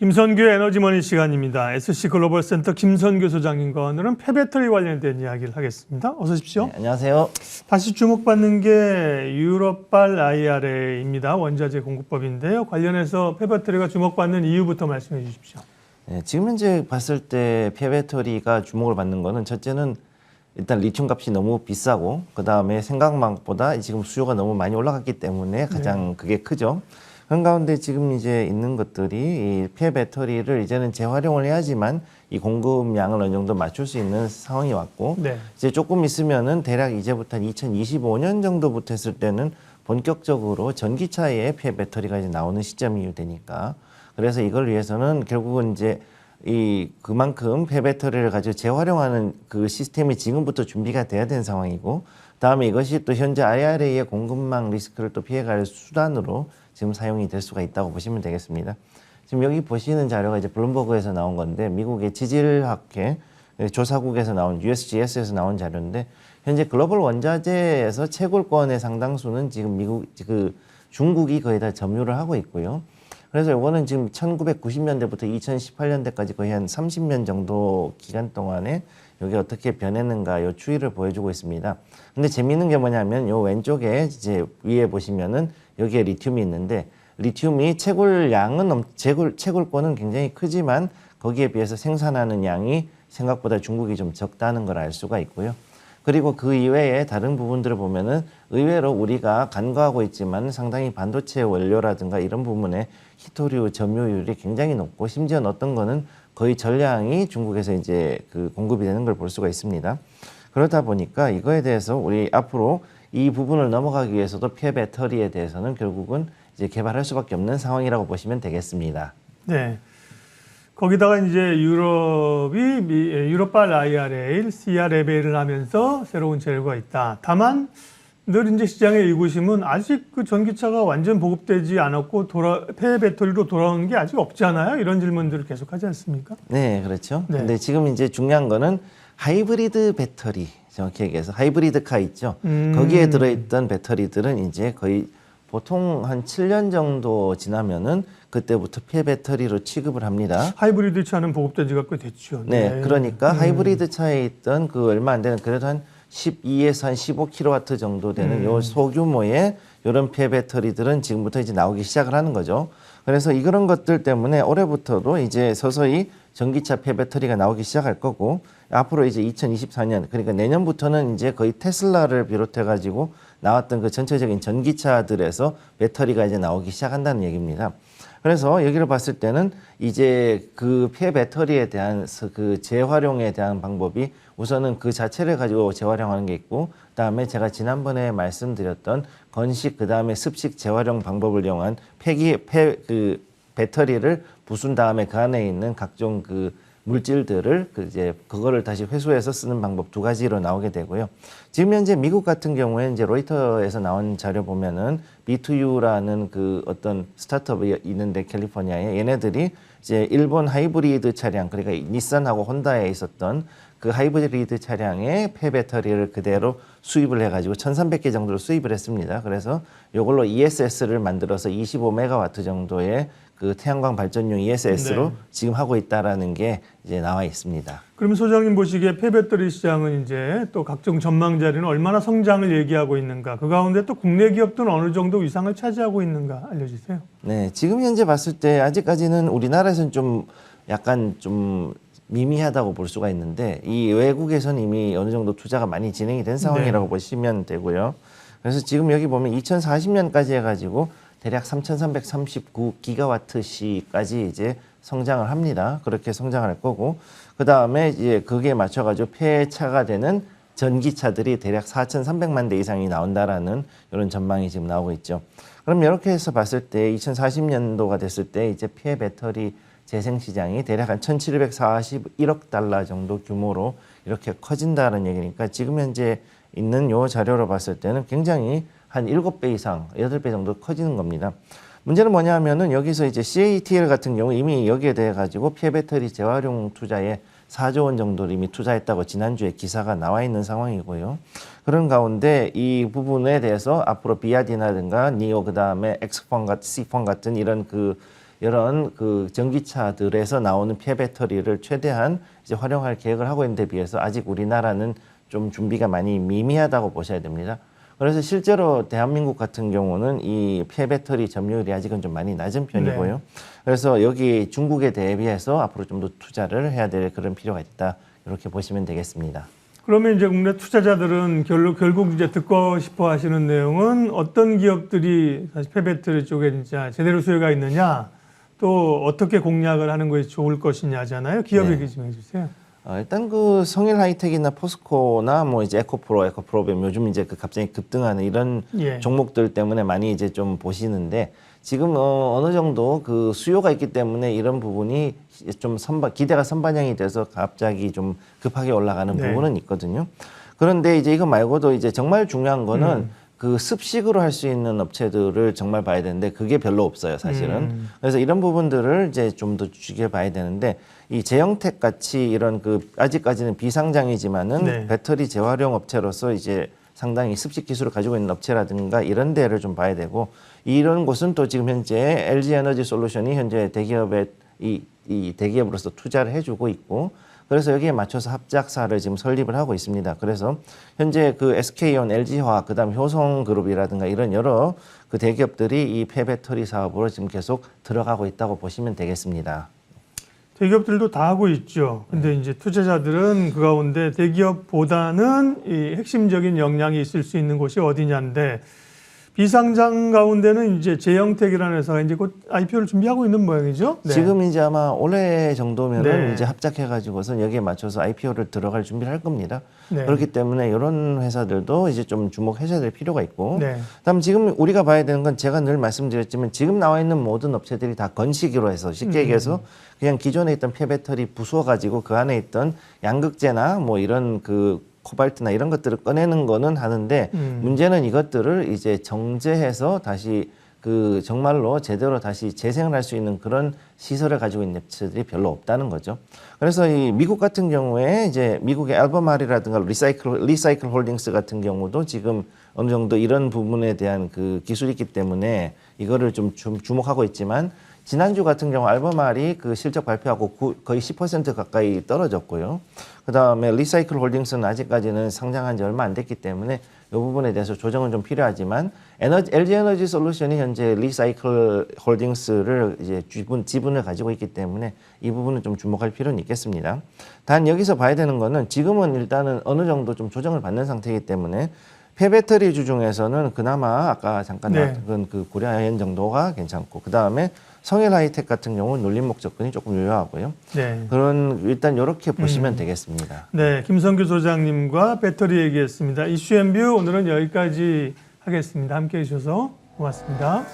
김선규의 에너지머니 시간입니다. SC글로벌센터 김선규 소장님과 오늘은 폐배터리 관련된 이야기를 하겠습니다. 어서 오십시오. 네, 안녕하세요. 다시 주목받는 게 유럽발 IRA입니다. 원자재 공급법인데요. 관련해서 폐배터리가 주목받는 이유부터 말씀해 주십시오. 네, 지금 현재 봤을 때 폐배터리가 주목을 받는 거는 첫째는 일단 리튬 값이 너무 비싸고 그 다음에 생각보다 지금 수요가 너무 많이 올라갔기 때문에 가장 그게 크죠. 그런 가운데 지금 이제 있는 것들이 이 폐배터리를 이제는 재활용을 해야지만 이 공급량을 어느 정도 맞출 수 있는 상황이 왔고 이제 조금 있으면은 대략 이제부터 2025년 정도부터 했을 때는 본격적으로 전기차에 폐배터리가 이제 나오는 시점이 되니까 그래서 이걸 위해서는 결국은 이제 그만큼 폐배터리를 가지고 재활용하는 그 시스템이 지금부터 준비가 돼야 되는 상황이고 다음에 이것이 또 현재 IRA의 공급망 리스크를 또 피해갈 수단으로 지금 사용이 될 수가 있다고 보시면 되겠습니다. 지금 여기 보시는 자료가 이제 블룸버그에서 나온 건데 미국의 지질학회 조사국에서 나온 USGS에서 나온 자료인데 현재 글로벌 원자재에서 채굴권의 상당수는 지금 중국이 거의 다 점유를 하고 있고요. 그래서 이거는 지금 1990년대부터 2018년대까지 거의 한 30년 정도 기간 동안에 여기 어떻게 변했는가 요 추이를 보여주고 있습니다. 근데 재미있는 게 뭐냐면 요 왼쪽에 이제 위에 보시면은 여기에 리튬이 있는데 리튬이 채굴권은 굉장히 크지만 거기에 비해서 생산하는 양이 생각보다 중국이 좀 적다는 걸 알 수가 있고요. 그리고 그 이외에 다른 부분들을 보면은 의외로 우리가 간과하고 있지만 상당히 반도체 원료라든가 이런 부분에 히토류 점유율이 굉장히 높고 심지어는 어떤 거는 거의 전량이 중국에서 이제 공급이 되는 걸 볼 수가 있습니다. 그러다 보니까 이거에 대해서 우리 앞으로 이 부분을 넘어가기 위해서도 폐배터리에 대해서는 결국은 이제 개발할 수밖에 없는 상황이라고 보시면 되겠습니다. 네. 거기다가 이제 유럽발 IRA, CRFA를 하면서 새로운 재료가 있다. 다만 늘 이제 시장의 의구심은 아직 그 전기차가 완전 보급되지 않았고 폐배터리로 돌아오는 게 아직 없잖아요. 이런 질문들을 계속하지 않습니까? 네, 그렇죠. 근데 지금 이제 중요한 거는 하이브리드 배터리, 정확히 얘기해서 하이브리드 카 있죠. 거기에 들어있던 배터리들은 이제 거의 보통 한 7년 정도 지나면은 그때부터 폐배터리로 취급을 합니다. 하이브리드 차는 보급된 지가 꽤 됐죠. 네, 그러니까 하이브리드 차에 있던 그 얼마 안 되는 그래도 한 12에서 한 15kW 정도 되는 요 소규모의 이런 폐배터리들은 지금부터 이제 나오기 시작을 하는 거죠. 그래서 이런 것들 때문에 올해부터도 이제 서서히 전기차 폐배터리가 나오기 시작할 거고 앞으로 이제 2024년 그러니까 내년부터는 이제 거의 테슬라를 비롯해 가지고 나왔던 그 전체적인 전기차들에서 배터리가 이제 나오기 시작한다는 얘기입니다. 그래서 여기를 봤을 때는 이제 그 폐배터리에 대한 그 재활용에 대한 방법이 우선은 그 자체를 가지고 재활용하는 게 있고 그다음에 제가 지난번에 말씀드렸던 건식 그다음에 습식 재활용 방법을 이용한 배터리를 부순 다음에 그 안에 있는 각종 그 물질들을 그거를 다시 회수해서 쓰는 방법 두 가지로 나오게 되고요. 지금 현재 미국 같은 경우에 이제 로이터에서 나온 자료 보면은 B2U라는 그 어떤 스타트업이 있는데 캘리포니아에 얘네들이 이제 일본 하이브리드 차량 그러니까 닛산하고 혼다에 있었던 그 하이브리드 차량의 폐배터리를 그대로 수입을 해가지고 1,300개 정도를 수입을 했습니다. 그래서 이걸로 ESS를 만들어서 25메가와트 정도의 그 태양광 발전용 ESS로 지금 하고 있다라는 게 이제 나와 있습니다. 그러면 소장님 보시기에 폐배터리 시장은 이제 또 각종 전망 자료는 얼마나 성장을 얘기하고 있는가? 그 가운데 또 국내 기업들은 어느 정도 위상을 차지하고 있는가 알려주세요. 네, 지금 현재 봤을 때 아직까지는 우리나라에서는 좀 약간 좀 미미하다고 볼 수가 있는데 이 외국에서는 이미 어느 정도 투자가 많이 진행이 된 상황이라고 보시면 되고요. 그래서 지금 여기 보면 2040년까지 해가지고 대략 3,339기가와트시까지 이제 성장을 합니다. 그렇게 성장할 거고 그 다음에 이제 거기에 맞춰가지고 폐차가 되는 전기차들이 대략 4,300만 대 이상이 나온다라는 이런 전망이 지금 나오고 있죠. 그럼 이렇게 해서 봤을 때 2040년도가 됐을 때 이제 폐배터리 재생 시장이 대략 한 1,741억 달러 정도 규모로 이렇게 커진다는 얘기니까 지금 현재 있는 요 자료로 봤을 때는 굉장히 한 7배 이상, 8배 정도 커지는 겁니다. 문제는 뭐냐 하면은 여기서 이제 CATL 같은 경우 이미 여기에 대해 가지고 폐배터리 재활용 투자에 4조 원 정도를 이미 투자했다고 지난주에 기사가 나와 있는 상황이고요. 그런 가운데 이 부분에 대해서 앞으로 비아디나든가 니오 그다음에 X펀 같은 C펀 같은 이런 그 이런 그 전기차들에서 나오는 폐배터리를 최대한 이제 활용할 계획을 하고 있는 데 비해서 아직 우리나라는 좀 준비가 많이 미미하다고 보셔야 됩니다. 그래서 실제로 대한민국 같은 경우는 이 폐배터리 점유율이 아직은 좀 많이 낮은 편이고요. 네. 그래서 여기 중국에 대비해서 앞으로 좀 더 투자를 해야 될 그런 필요가 있다. 이렇게 보시면 되겠습니다. 그러면 이제 국내 투자자들은 결국 이제 듣고 싶어 하시는 내용은 어떤 기업들이 사실 폐배터리 쪽에 진짜 제대로 수요가 있느냐, 또 어떻게 공략을 하는 것이 좋을 것이냐잖아요. 기업 네. 얘기 좀 해주세요. 일단 그 성일 하이텍이나 포스코나 뭐 이제 에코프로비움 요즘 이제 그 갑자기 급등하는 이런 예. 종목들 때문에 많이 이제 좀 보시는데 지금 어느 정도 그 수요가 있기 때문에 이런 부분이 좀 기대가 선반영이 돼서 갑자기 좀 급하게 올라가는 네. 부분은 있거든요. 그런데 이제 이거 말고도 이제 정말 중요한 거는 그 습식으로 할 수 있는 업체들을 정말 봐야 되는데 그게 별로 없어요, 사실은. 그래서 이런 부분들을 이제 좀 더 주시해봐야 되는데 이 제영텍 같이 이런 그 아직까지는 비상장이지만은 네. 배터리 재활용 업체로서 이제 상당히 습식 기술을 가지고 있는 업체라든가 이런 데를 좀 봐야 되고 이런 곳은 또 지금 현재 LG 에너지 솔루션이 현재 대기업의 이 대기업으로서 투자를 해주고 있고 그래서 여기에 맞춰서 합작사를 지금 설립을 하고 있습니다. 그래서 현재 그 SK온, LG화학, 그다음 효성그룹이라든가 이런 여러 그 대기업들이 이 폐배터리 사업으로 지금 계속 들어가고 있다고 보시면 되겠습니다. 대기업들도 다 하고 있죠. 근데 이제 투자자들은 그 가운데 대기업보다는 이 핵심적인 역량이 있을 수 있는 곳이 어디냐인데 비상장 가운데는 이제 제영텍이라는 회사가 이제 곧 IPO를 준비하고 있는 모양이죠. 네. 지금 이제 아마 올해 정도면은 네. 이제 합작해가지고서 여기에 맞춰서 IPO를 들어갈 준비를 할 겁니다. 네. 그렇기 때문에 이런 회사들도 이제 좀 주목하셔야 될 필요가 있고, 네. 그다음 지금 우리가 봐야 되는 건 제가 늘 말씀드렸지만 지금 나와 있는 모든 업체들이 다 건식으로 해서 쉽게 얘기해서 그냥 기존에 있던 폐배터리 부숴가지고 그 안에 있던 양극재나 뭐 이런 그 코발트나 이런 것들을 꺼내는 거는 하는데 문제는 이것들을 이제 정제해서 다시 그 정말로 제대로 다시 재생을 할 수 있는 그런 시설을 가지고 있는 업체들이 별로 없다는 거죠. 그래서 이 미국 같은 경우에 이제 미국의 알버마리라든가 리사이클 홀딩스 같은 경우도 지금 어느 정도 이런 부분에 대한 그 기술이 있기 때문에 이거를 좀 주목하고 있지만 지난주 같은 경우 알버말이 그 실적 발표하고 거의 10% 가까이 떨어졌고요. 그 다음에 리사이클 홀딩스는 아직까지는 상장한 지 얼마 안 됐기 때문에 이 부분에 대해서 조정은 좀 필요하지만 LG 에너지 솔루션이 현재 리사이클 홀딩스를 이제 지분을 가지고 있기 때문에 이 부분은 좀 주목할 필요는 있겠습니다. 단 여기서 봐야 되는 거는 지금은 일단은 어느 정도 좀 조정을 받는 상태이기 때문에 폐배터리 주 중에서는 그나마 아까 잠깐 네. 나왔던 그 고려아연 정도가 괜찮고 그 다음에 성일 하이텍 같은 경우는 눌림 목적권이 조금 유효하고요. 네. 그런 일단 이렇게 보시면 되겠습니다. 네, 김성규 소장님과 배터리 얘기했습니다. 이슈앤뷰 오늘은 여기까지 하겠습니다. 함께해 주셔서 고맙습니다.